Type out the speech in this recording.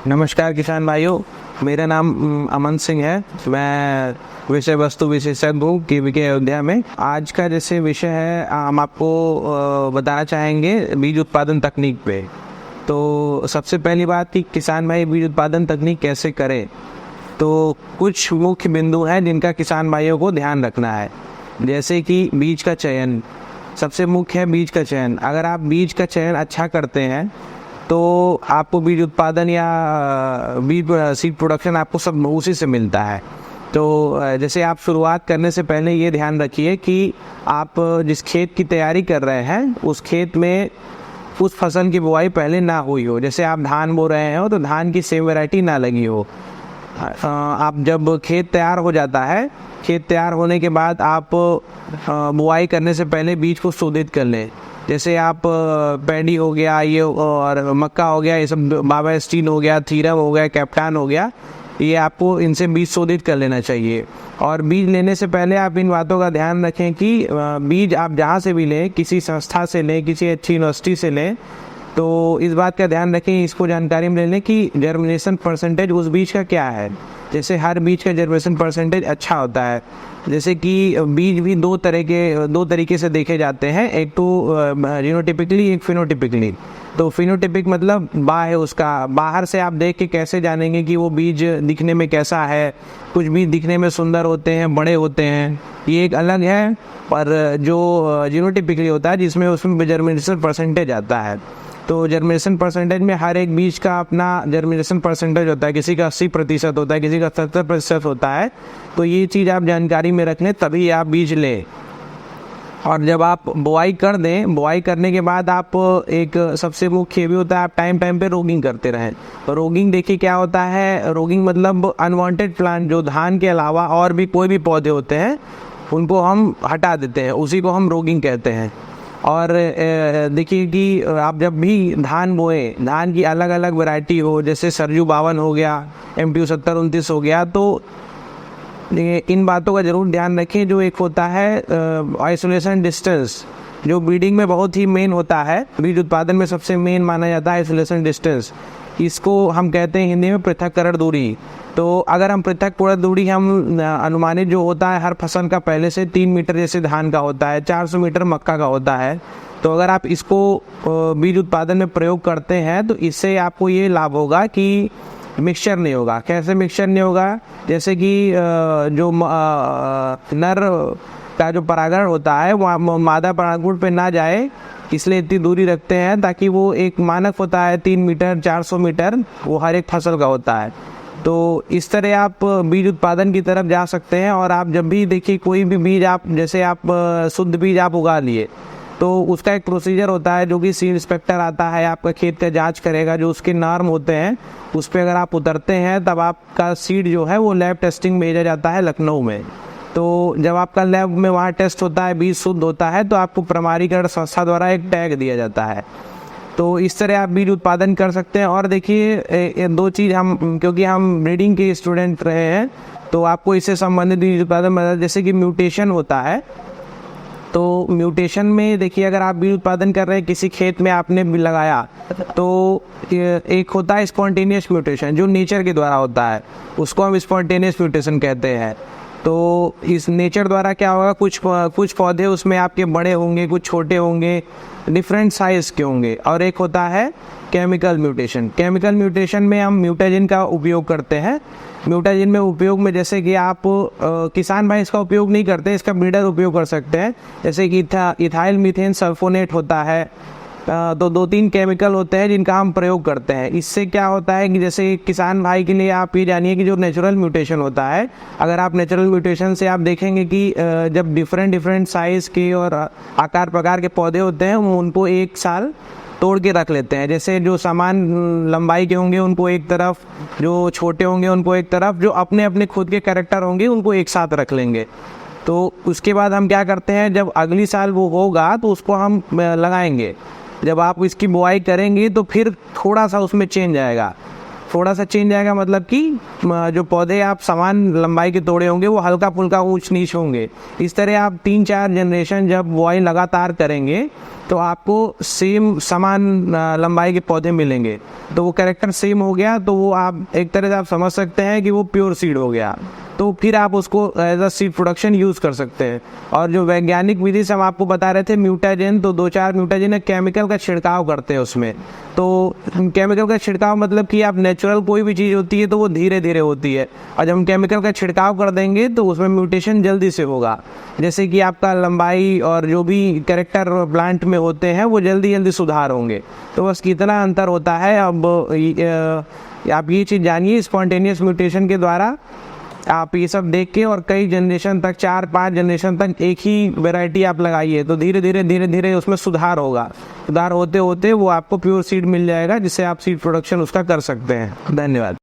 नमस्कार किसान भाइयों, मेरा नाम अमन सिंह है। मैं विषय वस्तु विशेषज्ञ हूँ केवीके अयोध्या में। आज का जैसे विषय है, हम आपको बताना चाहेंगे बीज उत्पादन तकनीक पे। तो सबसे पहली बात कि किसान भाई बीज उत्पादन तकनीक कैसे करें, तो कुछ मुख्य बिंदु हैं जिनका किसान भाइयों को ध्यान रखना है। जैसे कि बीज का चयन सबसे मुख्य है। बीज का चयन, अगर आप बीज का चयन अच्छा करते हैं तो आपको बीज उत्पादन या बीज सीड प्रोडक्शन आपको सब उसी से मिलता है। तो जैसे आप शुरुआत करने से पहले ये ध्यान रखिए कि आप जिस खेत की तैयारी कर रहे हैं उस खेत में उस फसल की बुआई पहले ना हुई हो। जैसे आप धान बो रहे हो तो धान की सेम वैरायटी ना लगी हो। आप जब खेत तैयार हो जाता है, खेत तैयार होने के बाद आप बुआई करने से पहले बीज को शोधित कर लें। जैसे आप पैडी हो गया ये और मक्का हो गया, ये सब बाबा स्टीन हो गया, थीरम हो गया, कैप्टान हो गया, ये आपको इनसे बीज शोधित कर लेना चाहिए। और बीज लेने से पहले आप इन बातों का ध्यान रखें कि बीज आप जहाँ से भी लें, किसी संस्था से लें, किसी अच्छी यूनिवर्सिटी से लें, तो इस बात का ध्यान रखें, इसको जानकारी में ले लें कि जर्मिनेशन परसेंटेज उस बीज का क्या है। जैसे हर बीज का जर्मिनेशन परसेंटेज अच्छा होता है। जैसे कि बीज भी दो तरीके से देखे जाते हैं, एक तो जीनोटिपिकली, एक फिनोटिपिकली। तो फिनोटिपिक मतलब है उसका, बाहर से आप देख के कैसे जानेंगे कि वो बीज दिखने में कैसा है। कुछ बीज दिखने में सुंदर होते हैं, बड़े होते हैं, ये एक अलग है। पर जो जीनोटिपिकली होता है जिसमें उसमें जर्मिनेशन परसेंटेज आता है, तो जर्मिनेशन परसेंटेज में हर एक बीज का अपना जर्मिनेशन परसेंटेज होता है। किसी का 80% होता है, किसी का 70% होता है। तो ये चीज़ आप जानकारी में रख लें, तभी आप बीज लें। और जब आप बुआई कर दें, बुआई करने के बाद आप एक सबसे मुख्य भी होता है, आप टाइम पे रोगिंग करते रहें। तो रोगिंग देखिए क्या होता है, रोगिंग मतलब अनवांटेड प्लांट, जो धान के अलावा और भी कोई भी पौधे होते हैं उनको हम हटा देते हैं, उसी को हम रोगिंग कहते हैं। और देखिए कि आप जब भी धान बोएं, धान की अलग अलग वैरायटी हो, जैसे सरजू 52 हो गया, MTU 7029 हो गया, तो इन बातों का जरूर ध्यान रखें। जो एक होता है आइसोलेशन डिस्टेंस, जो ब्रीडिंग में बहुत ही मेन होता है, बीज उत्पादन में सबसे मेन माना जाता है आइसोलेशन डिस्टेंस। इसको हम कहते हैं हिंदी में पृथक्करण दूरी। तो अगर हम पृथक्करण दूरी हम अनुमानित जो होता है हर फसल का पहले से 3 मीटर, जैसे धान का होता है, 400 मीटर मक्का का होता है, तो अगर आप इसको बीज उत्पादन में प्रयोग करते हैं तो इससे आपको ये लाभ होगा कि मिक्सचर नहीं होगा। कैसे मिक्सचर नहीं होगा, जैसे कि जो नर का जो परागण होता है वो मादा परागण पे ना जाए, इसलिए इतनी दूरी रखते हैं, ताकि वो एक मानक होता है 3 मीटर 400 मीटर, वो हर एक फसल का होता है। तो इस तरह आप बीज उत्पादन की तरफ जा सकते हैं। और आप जब भी देखिए कोई भी बीज, आप जैसे आप शुद्ध बीज आप उगा लिए, तो उसका एक प्रोसीजर होता है जो कि सीड इंस्पेक्टर आता है, आपका खेत का जांच करेगा, जो उसके नॉर्म होते हैं उस पर अगर आप उतरते हैं तब आपका सीड जो है वो लैब टेस्टिंग भेजा जाता है लखनऊ में। तो जब आपका लैब में वहाँ टेस्ट होता है, बीज शुद्ध होता है, तो आपको प्रमाणीकरण संस्था द्वारा एक टैग दिया जाता है। तो इस तरह आप बीज उत्पादन कर सकते हैं। और देखिए दो चीज़, हम क्योंकि हम ब्रीडिंग के स्टूडेंट रहे हैं तो आपको इससे संबंधित बीज उत्पादन, जैसे कि म्यूटेशन होता है, तो म्यूटेशन में देखिए अगर आप बीज उत्पादन कर रहे हैं, किसी खेत में आपने लगाया, तो एक होता है स्पॉन्टेनियस म्यूटेशन जो नेचर के द्वारा होता है, उसको हम स्पॉन्टेनियस म्यूटेशन कहते हैं। तो इस नेचर द्वारा क्या होगा, कुछ पौधे उसमें आपके बड़े होंगे, कुछ छोटे होंगे, डिफरेंट साइज के होंगे। और एक होता है केमिकल म्यूटेशन। केमिकल म्यूटेशन में हम म्यूटाजिन का उपयोग करते हैं। म्यूटाजिन में उपयोग में जैसे कि आप किसान भाई इसका उपयोग नहीं करते, इसका ब्रीडर उपयोग कर सकते हैं। जैसे कि इथाइल मीथेन सल्फोनेट होता है, तो 2-3 केमिकल होते हैं जिनका हम प्रयोग करते हैं। इससे क्या होता है कि जैसे किसान भाई के लिए आप ये जानिए कि जो नेचुरल म्यूटेशन होता है, अगर आप नेचुरल म्यूटेशन से आप देखेंगे कि जब डिफरेंट साइज के और आकार प्रकार के पौधे होते हैं, उनको एक साल तोड़ के रख लेते हैं। जैसे जो समान लंबाई के होंगे उनको एक तरफ, जो छोटे होंगे उनको एक तरफ, जो अपने अपने खुद के कैरेक्टर होंगे उनको एक साथ रख लेंगे। तो उसके बाद हम क्या करते हैं, जब अगली साल वो होगा तो उसको हम लगाएंगे। जब आप इसकी बुआई करेंगे तो फिर थोड़ा सा उसमें चेंज आएगा। थोड़ा सा चेंज आएगा मतलब कि जो पौधे आप समान लंबाई के तोड़े होंगे वो हल्का फुल्का ऊंच नीच होंगे। इस तरह आप 3-4 जनरेशन जब बुआई लगातार करेंगे तो आपको सेम समान लंबाई के पौधे मिलेंगे। तो वो कैरेक्टर सेम हो गया तो वो आप एक तरह से आप समझ सकते हैं कि वो प्योर सीड हो गया। तो फिर आप उसको as a seed production use कर सकते हैं। और जो वैज्ञानिक विधि से हम आपको बता रहे थे म्यूटाजेन, तो 2-4 म्यूटाजेन केमिकल का छिड़काव करते हैं उसमें। तो केमिकल का छिड़काव मतलब कि आप नेचुरल कोई भी चीज़ होती है तो वो धीरे धीरे होती है, और जब हम केमिकल का छिड़काव कर देंगे तो उसमें म्यूटेशन जल्दी से होगा। जैसे कि आपका लंबाई और जो भी कैरेक्टर प्लांट में होते हैं वो जल्दी जल्दी सुधार होंगे। तो बस कितना अंतर होता है। अब आप ये चीज़ जानिए, स्पॉन्टेनियस म्यूटेशन के द्वारा आप ये सब देख के और कई जनरेशन तक, 4-5 जनरेशन तक एक ही वैरायटी आप लगाइए तो धीरे धीरे उसमें सुधार होगा। सुधार होते होते वो आपको प्योर सीड मिल जाएगा जिससे आप सीड प्रोडक्शन उसका कर सकते हैं। धन्यवाद।